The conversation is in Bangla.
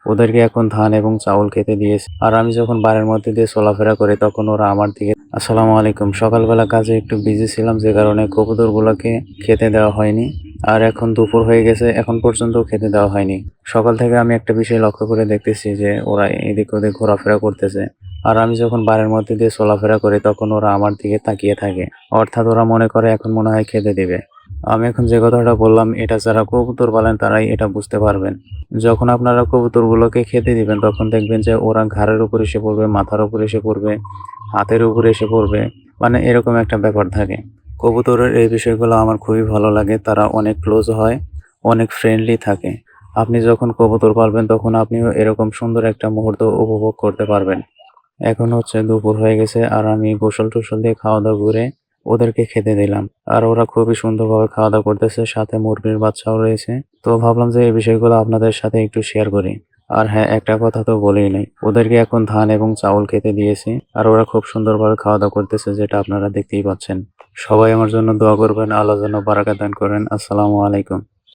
ওদেরকে এখন ধান এবং চাউল খেতে দিয়েছি। আর আমি যখন বাড়ির মধ্যে দিয়ে চলাফেরা করি তখন ওরা আমার দিকে। আসসালামু আলাইকুম। সকালবেলা কাজে একটু বিজি ছিলাম, যে কারণে কবুতরগুলোকে খেতে দেওয়া হয়নি। আর এখন দুপুর হয়ে গেছে, এখন পর্যন্ত খেতে দেওয়া হয়নি। সকাল থেকে আমি একটা বিষয় লক্ষ্য করে দেখতেছি যে ওরা এদিক ওদিক ঘোরাফেরা করতেছে। আর আমি যখন বাড়ির মধ্যে দিয়ে চলাফেরা করি তখন ওরা আমার দিকে তাকিয়ে থাকে, অর্থাৎ ওরা মনে করে এখন মনে হয় খেতে দিবে। আমি এখন যে কথাটা বললাম এটা যারা কবুতর পালেন তারাই এটা বুঝতে পারবেন। যখন আপনারা কবুতরগুলোকে খেতে দিবেন তখন দেখবেন যে ওরা ঘাড়ের উপর এসে পড়বে, মাথার উপর এসে পড়বে, হাতের উপরে এসে পড়বে, মানে এরকম একটা ব্যাপার থাকে। কবুতরের এই বিষয়গুলো আমার খুবই ভালো লাগে, তারা অনেক ক্লোজ হয়, অনেক ফ্রেন্ডলি থাকে। আপনি যখন কবুতর পালবেন তখন আপনিও এরকম সুন্দর একটা মুহূর্ত উপভোগ করতে পারবেন। এখন হচ্ছে দুপুর হয়ে গেছে আর আমি গোসল টোসল দিয়ে খাওয়া দাওয়া করে ওদেরকে খেতে দিলাম। আর ওরা খুবই সুন্দরভাবে খাওয়া দাওয়া করতেছে, সাথে মুরগির বাচ্চাও রয়েছে। তো ভাবলাম যে এই বিষয়গুলো আপনাদের সাথে একটু শেয়ার করি। আর হ্যাঁ, একটা কথা তো বলেই নাই, ওদেরকে এখন ধান এবং চাউল খেতে দিয়েছি। আর ওরা খুব সুন্দরভাবে খাওয়া দাওয়া করতেছে, যেটা আপনারা দেখতেই পাচ্ছেন। সবাই আমার জন্য দোয়া করবেন, আল্লাহ যেন বারাকাত দান করেন। আসসালামু আলাইকুম।